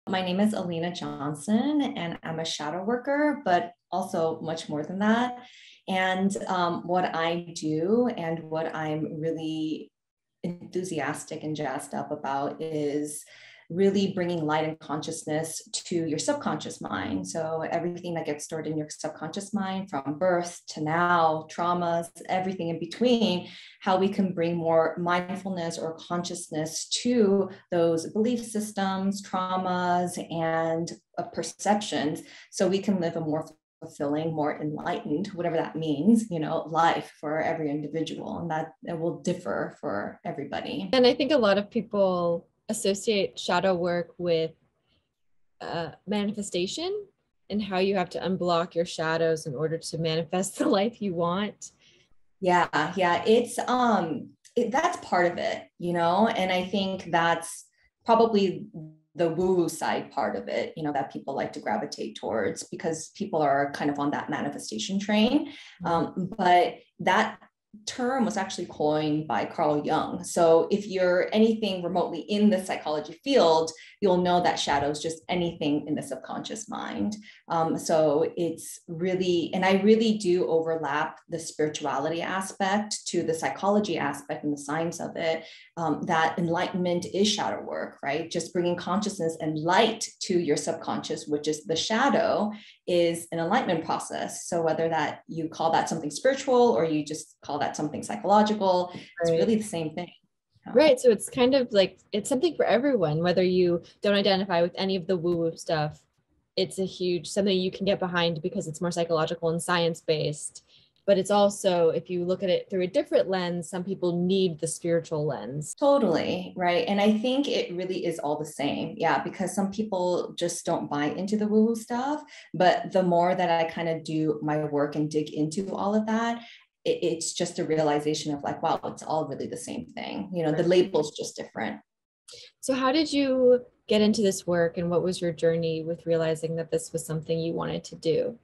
My name is Ellina Johnson, and I'm a shadow worker, but also much more than that. And what I do and what I'm really enthusiastic and jazzed up about is really bringing light and consciousness to your subconscious mind. So everything that gets stored in your subconscious mind from birth to now, traumas, everything in between, how we can bring more mindfulness or consciousness to those belief systems, traumas, and perceptions, so we can live a more fulfilling, more enlightened, whatever that means, life for every individual. And that it will differ for everybody. And I think a lot of people associate shadow work with manifestation and how you have to unblock your shadows in order to manifest the life you want. Yeah. It's that's part of it, and I think that's probably the woo-woo side part of it, that people like to gravitate towards because people are kind of on that manifestation train. But that term was actually coined by Carl Jung. So if you're anything remotely in the psychology field, you'll know that shadow is just anything in the subconscious mind. So it's really, and I really do overlap the spirituality aspect to the psychology aspect and the science of it. That enlightenment is shadow work, right? Just bringing consciousness and light to your subconscious, which is the shadow, is an enlightenment process. So whether that you call that something spiritual or you just call that something psychological, it's really the same thing. Right. So it's kind of like, it's something for everyone, whether you don't identify with any of the woo-woo stuff. It's a huge, something you can get behind because it's more psychological and science-based. But it's also, if you look at it through a different lens, some people need the spiritual lens. Totally. Right. And I think it really is all the same. Yeah. Because some people just don't buy into the woo-woo stuff. But the more that I kind of do my work and dig into all of that, it's just a realization of like, wow, it's all really the same thing. The label's just different. So how did you get into this work, and what was your journey with realizing that this was something you wanted to do?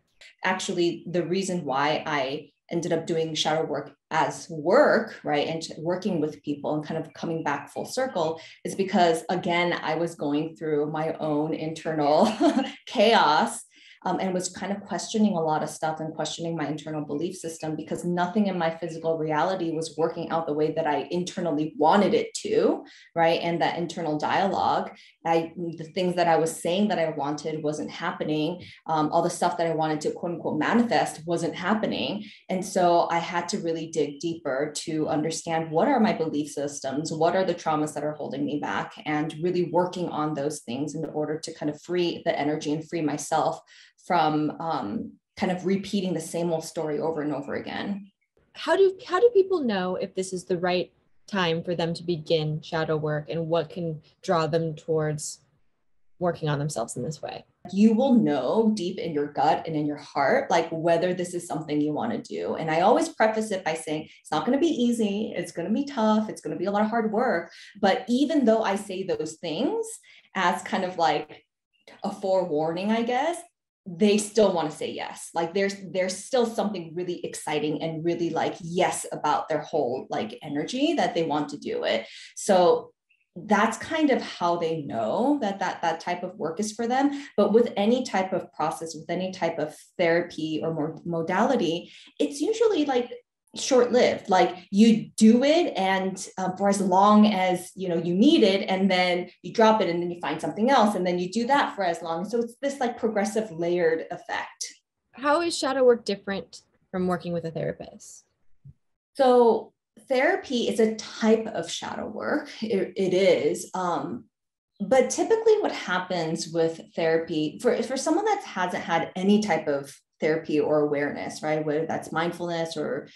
Actually, the reason why I ended up doing shadow work as work, right, and working with people and kind of coming back full circle is because, again, I was going through my own internal chaos. And was kind of questioning a lot of stuff and questioning my internal belief system because nothing in my physical reality was working out the way that I internally wanted it to, right? And that internal dialogue, the things that I was saying that I wanted wasn't happening. All the stuff that I wanted to quote unquote manifest wasn't happening. And so I had to really dig deeper to understand what are my belief systems, what are the traumas that are holding me back, and really working on those things in order to kind of free the energy and free myself from kind of repeating the same old story over and over again. How do people know if this is the right time for them to begin shadow work, and what can draw them towards working on themselves in this way? You will know deep in your gut and in your heart, like whether this is something you want to do. And I always preface it by saying it's not going to be easy. It's going to be tough. It's going to be a lot of hard work. But even though I say those things as kind of like a forewarning, I guess, they still want to say yes. Like there's still something really exciting and really like yes about their whole like energy that they want to do it. So that's kind of how they know that type of work is for them. But with any type of process, with any type of therapy or more modality, it's usually like short-lived. Like you do it and for as long as you need it, and then you drop it and then you find something else, and then you do that for as long. So it's this like progressive layered effect. How is shadow work different from working with a therapist? So therapy is a type of shadow work. It is. But typically what happens with therapy for someone that hasn't had any type of therapy or awareness, right? Whether that's mindfulness or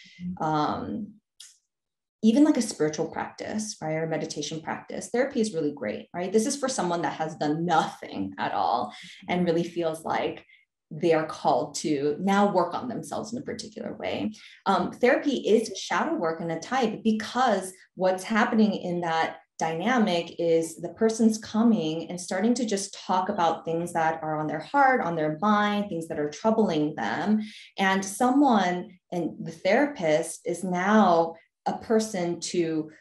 even like a spiritual practice, right? Or meditation practice, therapy is really great, right? This is for someone that has done nothing at all and really feels like they are called to now work on themselves in a particular way. Therapy is shadow work in a type because what's happening in that dynamic is the person's coming and starting to just talk about things that are on their heart, on their mind, things that are troubling them. And someone, and the therapist is now a person to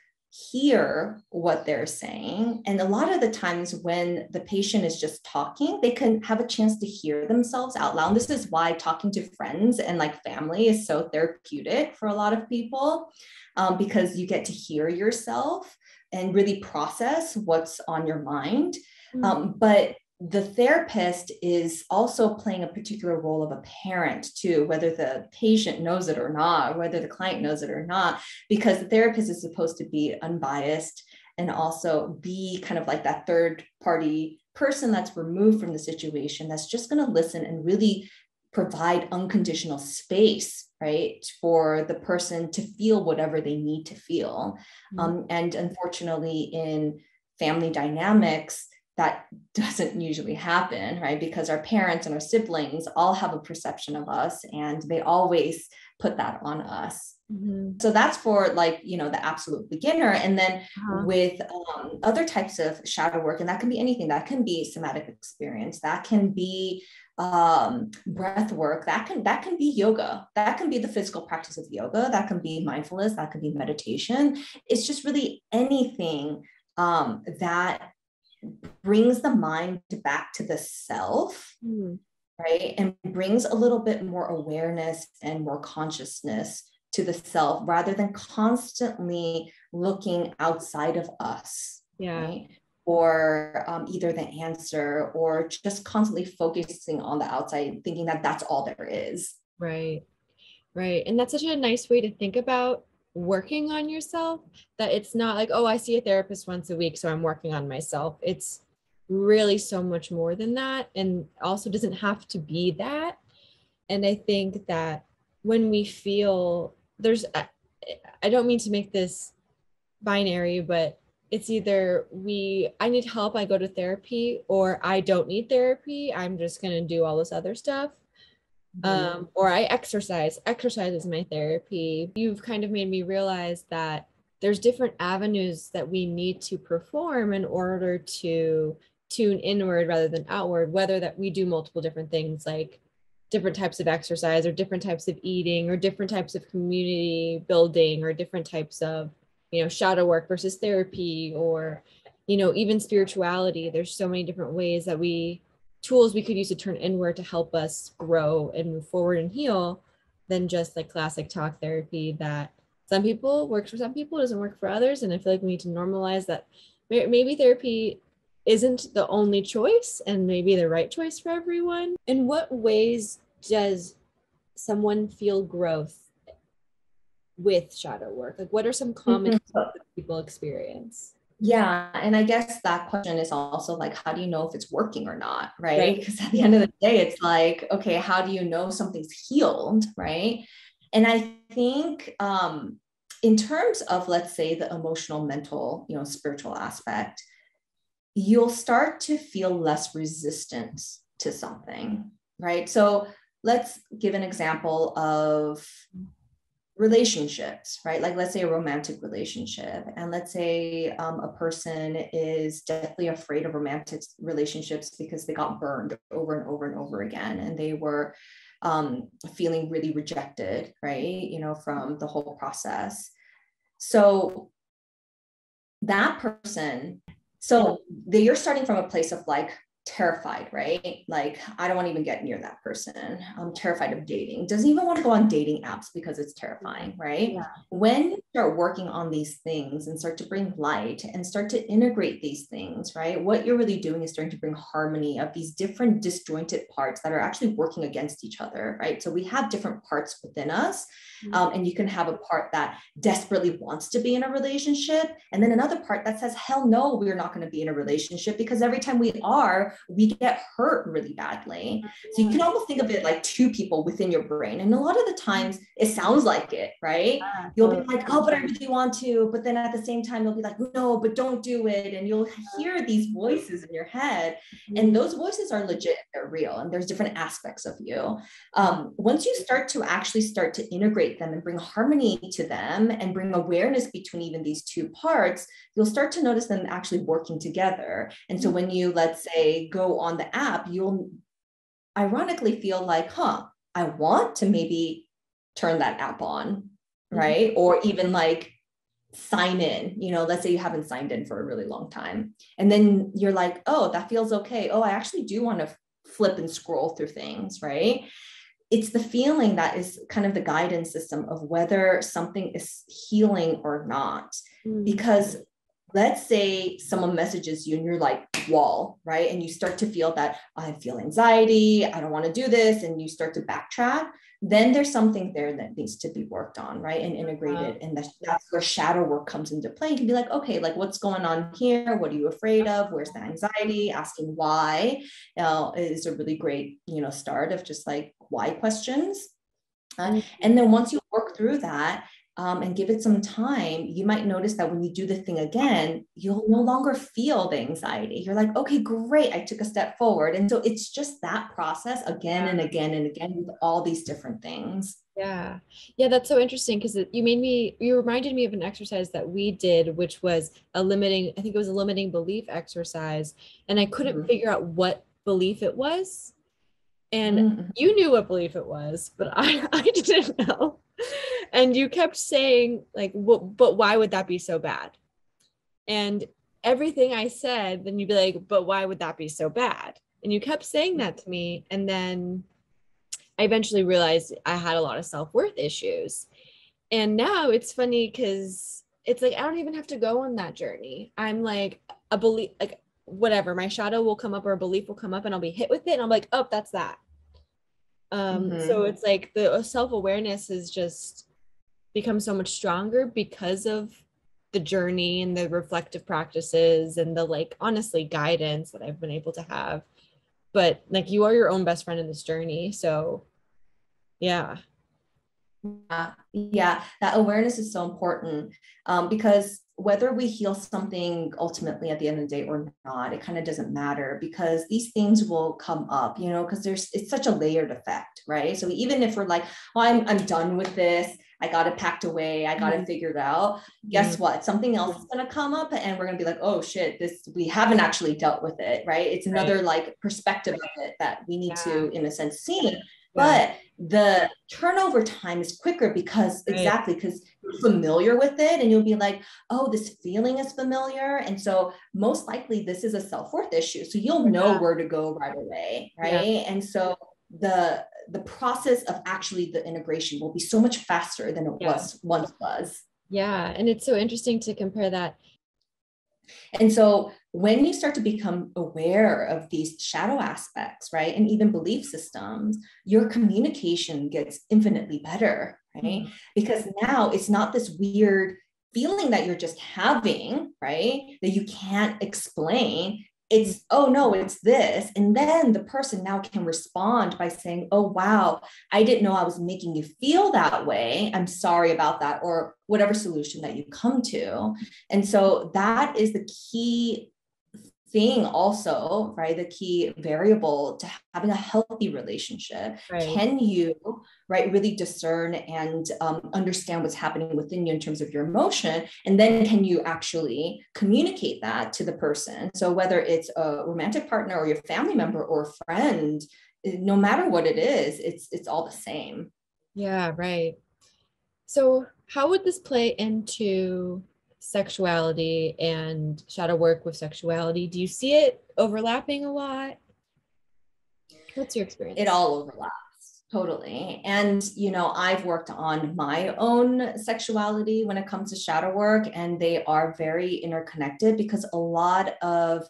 hear what they're saying. And a lot of the times when the patient is just talking, they can have a chance to hear themselves out loud. And this is why talking to friends and like family is so therapeutic for a lot of people, because you get to hear yourself and really process what's on your mind. But the therapist is also playing a particular role of a parent too, whether the patient knows it or not, or whether the client knows it or not, because the therapist is supposed to be unbiased and also be kind of like that third party person that's removed from the situation, that's just going to listen and really provide unconditional space, right, for the person to feel whatever they need to feel. And unfortunately, in family dynamics, that doesn't usually happen, right? Because our parents and our siblings all have a perception of us and they always put that on us. So that's for like, you know, the absolute beginner. And then with other types of shadow work, and that can be anything, that can be somatic experience, that can be breath work, that can be yoga, that can be the physical practice of yoga, that can be mindfulness, that can be meditation. It's just really anything that brings the mind back to the self, right? And brings a little bit more awareness and more consciousness to the self rather than constantly looking outside of us, right? Or either the answer, or just constantly focusing on the outside, thinking that that's all there is. Right. And that's such a nice way to think about working on yourself, that it's not like, oh, I see a therapist once a week, so I'm working on myself. It's really so much more than that, and also doesn't have to be that. And I think that when we feel I don't mean to make this binary, but it's either I need help, I go to therapy, or I don't need therapy, I'm just going to do all this other stuff. Or I exercise is my therapy. You've kind of made me realize that there's different avenues that we need to perform in order to tune inward rather than outward, whether that we do multiple different things, like different types of exercise or different types of eating or different types of community building or different types of, you know, shadow work versus therapy, or, you know, even spirituality. There's so many different ways that tools we could use to turn inward to help us grow and move forward and heal, than just like classic talk therapy that some people works for some people, doesn't work for others. And I feel like we need to normalize that maybe therapy isn't the only choice and maybe the right choice for everyone. In what ways does someone feel growth with shadow work? Like, what are some common things that people experience? Yeah. And I guess that question is also like, how do you know if it's working or not? Right. Because at the end of the day, it's like, okay, how do you know something's healed? Right. And I think in terms of, let's say, the emotional, mental, you know, spiritual aspect, you'll start to feel less resistance to something. Right. So let's give an example of relationships, right? Like, let's say a romantic relationship, and let's say a person is deathly afraid of romantic relationships because they got burned over and over and over again, and they were feeling really rejected, right? You know, from the whole process. So that person, you're starting from a place of like terrified, right? Like, I don't want to even get near that person. I'm terrified of dating. Doesn't even want to go on dating apps because it's terrifying, right? When you start working on these things and start to bring light and start to integrate these things, right? What you're really doing is starting to bring harmony of these different disjointed parts that are actually working against each other, right? So we have different parts within us. And you can have a part that desperately wants to be in a relationship, and then another part that says, hell no, we're not going to be in a relationship, because every time we get hurt really badly. So you can almost think of it like two people within your brain. And a lot of the times it sounds like it, right? You'll be like, oh, but I really want to. But then at the same time, you'll be like, no, but don't do it. And you'll hear these voices in your head. And those voices are legit, they're real. And there's different aspects of you. Once you start to integrate them and bring harmony to them and bring awareness between even these two parts, you'll start to notice them actually working together. And so when you, let's say, go on the app, you'll ironically feel like, I want to maybe turn that app on, right? Or even like sign in, let's say you haven't signed in for a really long time. And then you're like, oh, that feels okay. Oh, I actually do want to flip and scroll through things, right? It's the feeling that is kind of the guidance system of whether something is healing or not. Because let's say someone messages you and you're like, wall, right? And you start to feel that I feel anxiety, I don't want to do this. And you start to backtrack. Then there's something there that needs to be worked on, right? And integrated. And that's where shadow work comes into play. You can be like, okay, like what's going on here? What are you afraid of? Where's the anxiety? Asking why is a really great, start of just like why questions. And then once you work through that, and give it some time, you might notice that when you do the thing again, you'll no longer feel the anxiety. You're like, okay, great, I took a step forward. And so it's just that process again and again and again with all these different things. Yeah. Yeah, that's so interesting because you reminded me of an exercise that we did, which was I think it was a limiting belief exercise. And I couldn't figure out what belief it was. And you knew what belief it was, but I didn't know. And you kept saying like, but why would that be so bad? And everything I said, then you'd be like, but why would that be so bad? And you kept saying that to me. And then I eventually realized I had a lot of self-worth issues. And now it's funny because it's like, I don't even have to go on that journey. I'm like a belief, like whatever, my shadow will come up or a belief will come up and I'll be hit with it. And I'm like, oh, that's that. So it's like the self-awareness has just become so much stronger because of the journey and the reflective practices and the like, honestly, guidance that I've been able to have. But like, you are your own best friend in this journey. So yeah. Yeah, that awareness is so important because whether we heal something ultimately at the end of the day or not, it kind of doesn't matter because these things will come up, because it's such a layered effect, right? So even if we're like, well, I'm done with this, I got it packed away, I got it figured out. Guess what? Something else is going to come up and we're going to be like, oh shit, we haven't actually dealt with it, right? It's another like perspective of it that we need to, in a sense, see. But the turnover time is quicker because you're familiar with it and you'll be like, oh, this feeling is familiar. And so most likely this is a self-worth issue. So you'll know where to go right away. Right. And so the process of actually the integration will be so much faster than it once was. Yeah. And it's so interesting to compare that. And so when you start to become aware of these shadow aspects, right, and even belief systems, your communication gets infinitely better, right? Because now it's not this weird feeling that you're just having, right, that you can't explain. It's, oh no, it's this. And then the person now can respond by saying, oh, wow, I didn't know I was making you feel that way. I'm sorry about that, or whatever solution that you come to. And so that is the key thing also, right? The key variable to having a healthy relationship. Can you, right, really discern and understand what's happening within you in terms of your emotion? And then can you actually communicate that to the person? So whether it's a romantic partner or your family member or a friend, no matter what it is, it's all the same. Yeah, right. So how would this play into sexuality and shadow work with sexuality? Do you see it overlapping a lot? What's your experience? It all overlaps totally. And, I've worked on my own sexuality when it comes to shadow work, and they are very interconnected because a lot of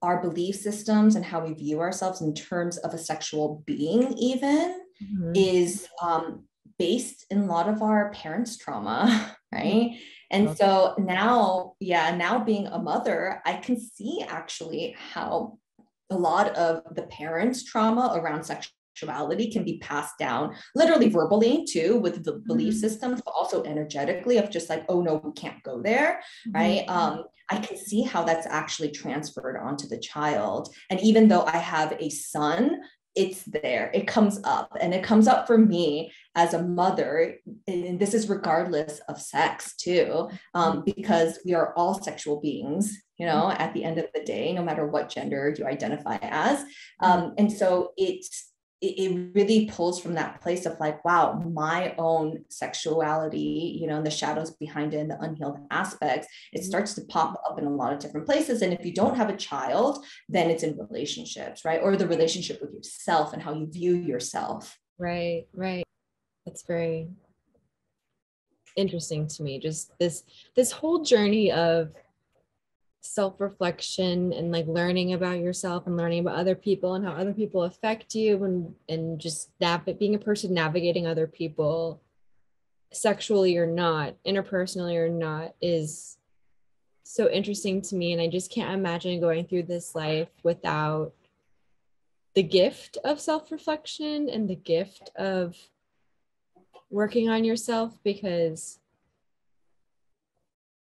our belief systems and how we view ourselves in terms of a sexual being even is based in a lot of our parents' trauma, right? And so now being a mother, I can see actually how a lot of the parents' trauma around sexuality can be passed down literally verbally too, with the belief systems, but also energetically of just like, oh no, we can't go there, right? I can see how that's actually transferred onto the child. And even though I have a son, it's there, it comes up, and it comes up for me as a mother. And this is regardless of sex too, because we are all sexual beings, at the end of the day, no matter what gender you identify as. And so it it really pulls from that place of like, wow, my own sexuality, you know, and the shadows behind it and the unhealed aspects, it starts to pop up in a lot of different places. And if you don't have a child, then it's in relationships, right? Or the relationship with yourself and how you view yourself. Right, right. That's very interesting to me. Just this whole journey of self-reflection and like learning about yourself and learning about other people and how other people affect you, and just being a person navigating other people sexually or not, interpersonally or not, is so interesting to me. And I just can't imagine going through this life without the gift of self-reflection and the gift of working on yourself, because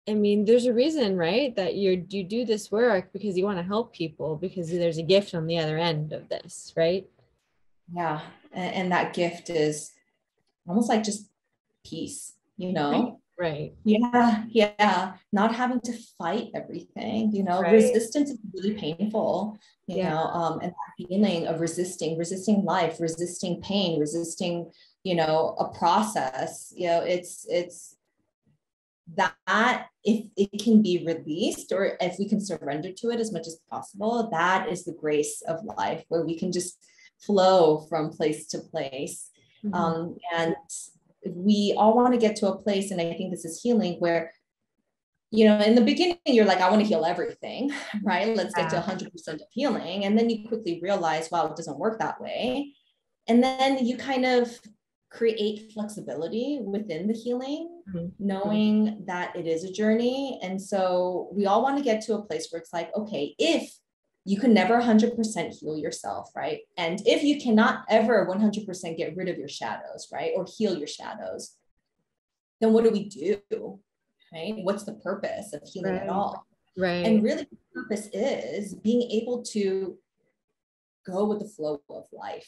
I mean, there's a reason, right, that you do this work because you want to help people, because there's a gift on the other end of this, right? Yeah. And that gift is almost like just peace, you know? Right. Yeah. Yeah. Not having to fight everything, you know, Right. resistance is really painful, you Yeah. know, and that feeling of resisting life, resisting pain, resisting, you know, a process, you know, it's that if it can be released, or if we can surrender to it as much as possible, that is the grace of life, where we can just flow from place to place. And we all want to get to a place, and I think this is healing, where, you know, in the beginning, you're like, I want to heal everything, right? Let's get to 100% of healing. And then you quickly realize, wow, it doesn't work that way. And then you kind of create flexibility within the healing, knowing that it is a journey. And so we all want to get to a place where it's like, okay, if you can never 100% heal yourself, right? And if you cannot ever 100% get rid of your shadows, right? Or heal your shadows, then what do we do, right? What's the purpose of healing at all? Right. And really the purpose is being able to go with the flow of life.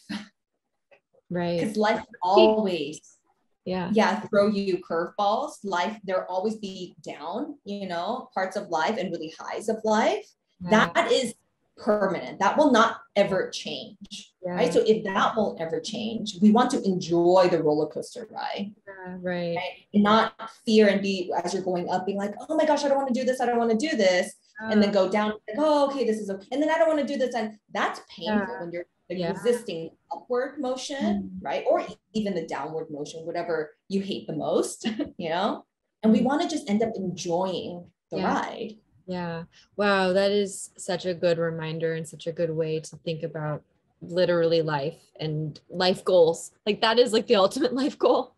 Right. Because life always, throw you curveballs. Life, there always be down, you know, parts of life, and really highs of life. That is permanent. That will not ever change, right? So if that won't ever change, we want to enjoy the roller coaster ride, right? And not fear and be, as you're going up, being like, oh my gosh, I don't want to do this. I don't want to do this. And then go down, like, oh, okay, this is okay. And then I don't want to do this. And that's painful when you're resisting upward motion, right? Or even the downward motion, whatever you hate the most, you know? And we want to just end up enjoying the ride. Yeah. Wow. That is such a good reminder and such a good way to think about literally life and life goals. Like that is like the ultimate life goal,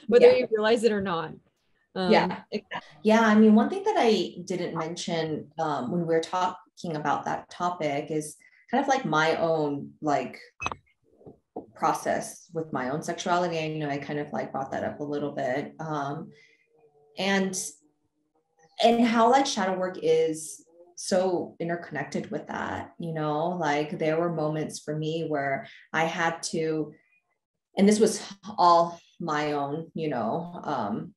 whether you realize it or not. Yeah. I mean, one thing that I didn't mention when we were talking about that topic is kind of like my own like process with my own sexuality. I know I kind of like brought that up a little bit. And how like shadow work is so interconnected with that, you know, like there were moments for me where I had to, and this was all my own, you know,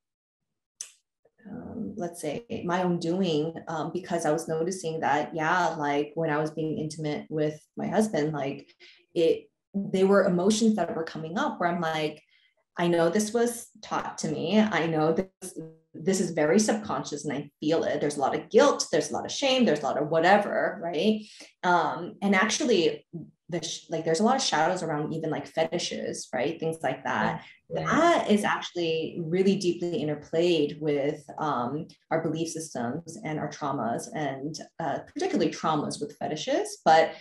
let's say my own doing, because I was noticing that, like when I was being intimate with my husband, like they were emotions that were coming up where I'm like, I know this was taught to me. I know this is very subconscious and I feel it. There's a lot of guilt. There's a lot of shame. There's a lot of whatever, right? And actually, there's a lot of shadows around even like fetishes, right? Things like that. That is actually really deeply interplayed with our belief systems and our traumas, and particularly traumas with fetishes. But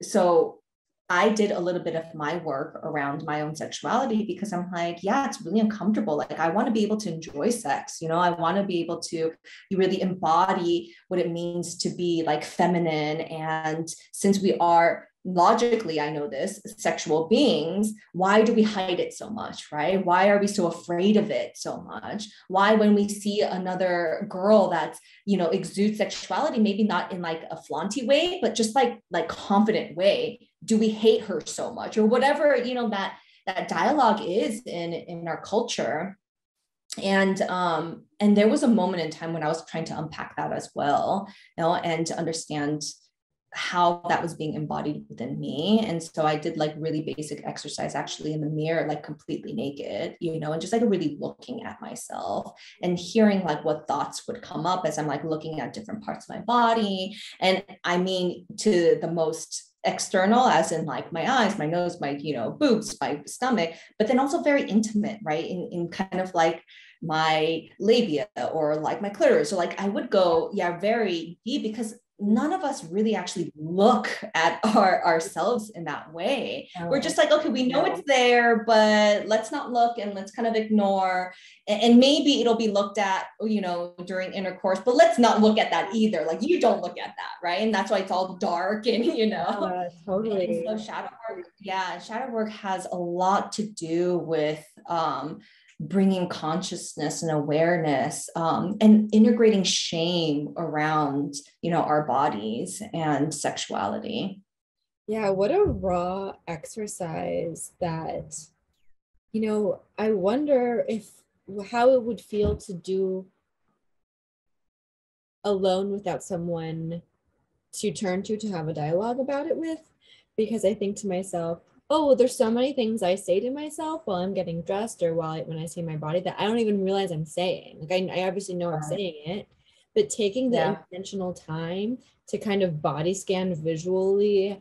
so I did a little bit of my work around my own sexuality because I'm like, it's really uncomfortable. Like I want to be able to enjoy sex, you know, I want to be able to really embody what it means to be like feminine. And since we are logically, I know this, sexual beings, why do we hide it so much, right? Why are we so afraid of it so much? Why, when we see another girl that's, you know, exudes sexuality, maybe not in like a flaunty way, but just like confident way, do we hate her so much, or whatever, you know, that dialogue is in our culture. And there was a moment in time when I was trying to unpack that as well, you know, and to understand how that was being embodied within me. And so I did like really basic exercise actually in the mirror, like completely naked, you know, and just like really looking at myself and hearing like what thoughts would come up as I'm like looking at different parts of my body. And I mean, to the most external, as in like my eyes, my nose, my, you know, boobs, my stomach, but then also very intimate, right? In kind of like my labia or like my clitoris, or like I would go, yeah, very deep, because none of us really actually look at ourselves in that way. We're just like, okay, we know it's there, but let's not look and let's kind of ignore. And maybe it'll be looked at, you know, during intercourse, but let's not look at that either. Like you don't look at that, right? And that's why it's all dark and, you know. Totally. And so shadow work, yeah, shadow work has a lot to do with bringing consciousness and awareness, and integrating shame around, you know, our bodies and sexuality. Yeah, what a raw exercise that, you know, I wonder if how it would feel to do alone without someone to turn to have a dialogue about it with. Because I think to myself, oh, well, there's so many things I say to myself while I'm getting dressed or when I see my body that I don't even realize I'm saying. Like I obviously know I'm saying it, but taking the intentional time to kind of body scan visually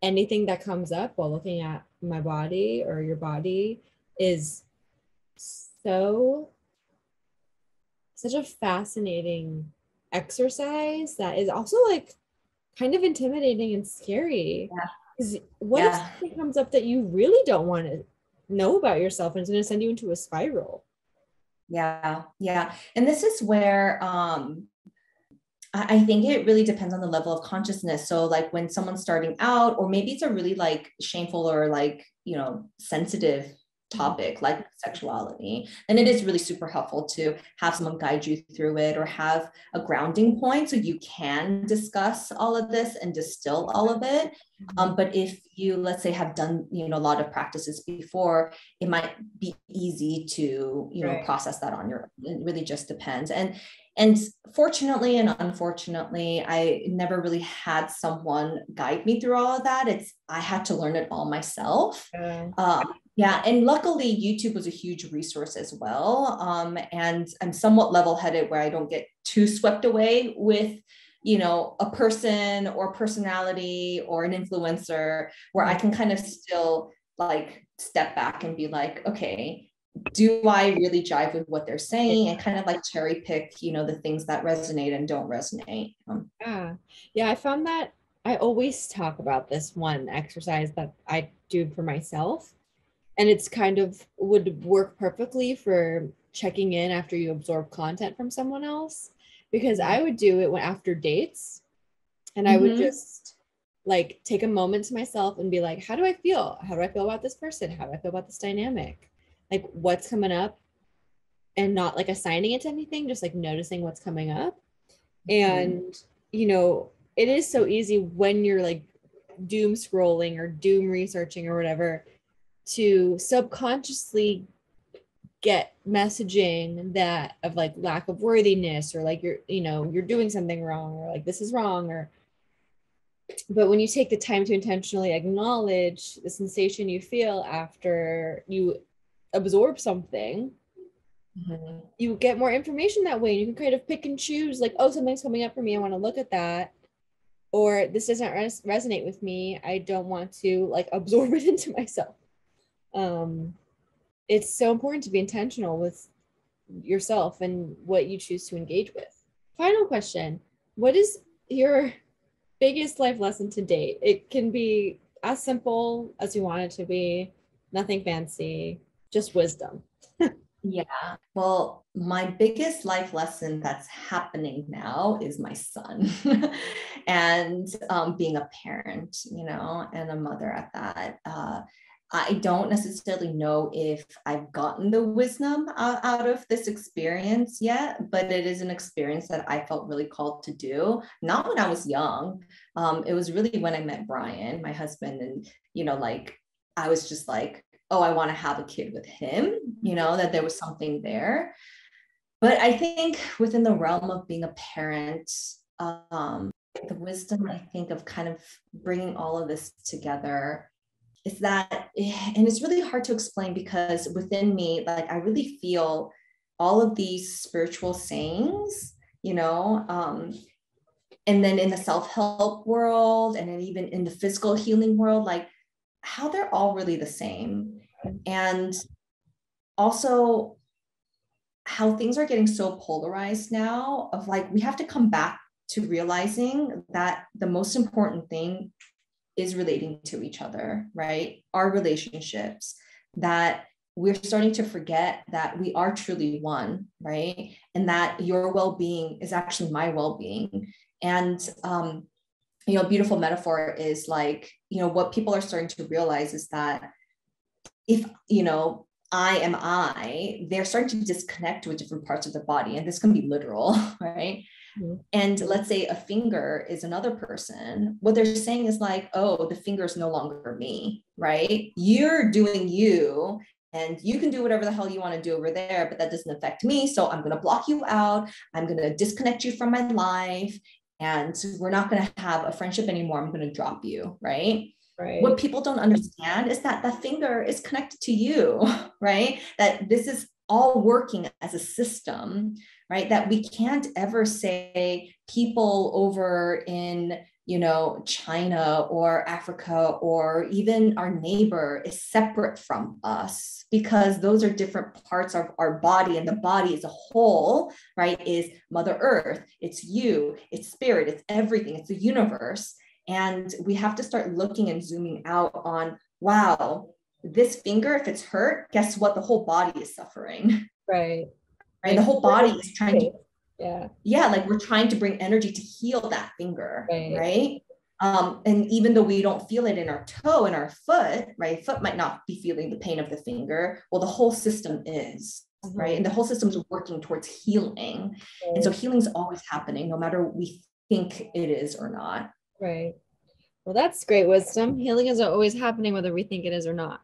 anything that comes up while looking at my body or your body is such a fascinating exercise that is also like kind of intimidating and scary. Because what if something comes up that you really don't want to know about yourself and it's going to send you into a spiral? Yeah. And this is where I think it really depends on the level of consciousness. So like when someone's starting out, or maybe it's a really like shameful or like, you know, sensitive topic like sexuality, then it is really super helpful to have someone guide you through it, or have a grounding point so you can discuss all of this and distill all of it. But if you, let's say, have done, you know, a lot of practices before, it might be easy to, you know, process that on your own. It really just depends. And fortunately and unfortunately, I never really had someone guide me through all of that. I had to learn it all myself. Yeah. And luckily, YouTube was a huge resource as well. And I'm somewhat level-headed where I don't get too swept away with, you know, a person or personality or an influencer, where I can kind of still like step back and be like, okay, do I really jive with what they're saying, and kind of like cherry pick, you know, the things that resonate and don't resonate. Yeah, I found that I always talk about this one exercise that I do for myself, and it's kind of would work perfectly for checking in after you absorb content from someone else, because I would do it after dates, and I would just like take a moment to myself and be like, how do I feel about this person, how do I feel about this dynamic, like what's coming up, and not like assigning it to anything, just like noticing what's coming up. And you know, it is so easy when you're like doom scrolling or doom researching or whatever to subconsciously get messaging that of like lack of worthiness, or like you're doing something wrong, or like this is wrong, or but when you take the time to intentionally acknowledge the sensation you feel after you absorb something, you get more information that way, and you can kind of pick and choose, like, oh, something's coming up for me, I want to look at that, or this doesn't resonate with me, I don't want to like absorb it into myself. It's so important to be intentional with yourself and what you choose to engage with. Final question: what is your biggest life lesson to date? It can be as simple as you want it to be, nothing fancy, just wisdom. Yeah. Well, my biggest life lesson that's happening now is my son and being a parent, you know, and a mother at that. I don't necessarily know if I've gotten the wisdom out of this experience yet, but it is an experience that I felt really called to do. Not when I was young. It was really when I met Brian, my husband, and, you know, like, I was just like, oh, I want to have a kid with him, you know, that there was something there. But I think within the realm of being a parent, the wisdom, I think, of kind of bringing all of this together is that, and it's really hard to explain because within me, like I really feel all of these spiritual sayings, you know, and then in the self-help world, and then even in the physical healing world, like how they're all really the same. And also how things are getting so polarized now, of like, we have to come back to realizing that the most important thing is relating to each other, right? Our relationships, that we're starting to forget that we are truly one, right? And that your well-being is actually my well-being. And, you know, beautiful metaphor is like, you know, what people are starting to realize is that if, you know, they're starting to disconnect with different parts of the body. And this can be literal, right? Mm-hmm. And let's say a finger is another person. What they're saying is like, oh, the finger is no longer me, right? You're doing you, and you can do whatever the hell you want to do over there, but that doesn't affect me. So I'm going to block you out. I'm going to disconnect you from my life. And we're not going to have a friendship anymore. I'm going to drop you, right? Right. What people don't understand is that the finger is connected to you, right? That this is all working as a system, right? That we can't ever say people over in, you know, China or Africa or even our neighbor is separate from us, because those are different parts of our body, and the body as a whole, right, is Mother Earth. It's you, it's spirit, it's everything, it's the universe. And we have to start looking and zooming out on, wow, this finger, if it's hurt, guess what? The whole body is suffering. Right. Right. The whole body is trying to, yeah, like we're trying to bring energy to heal that finger. Right. And even though we don't feel it in our toe and our foot, right? Foot might not be feeling the pain of the finger. Well, the whole system is. Right. And the whole system is working towards healing. Right. And so healing is always happening, no matter what we think it is or not. Right. Well, that's great wisdom. Healing is always happening, whether we think it is or not.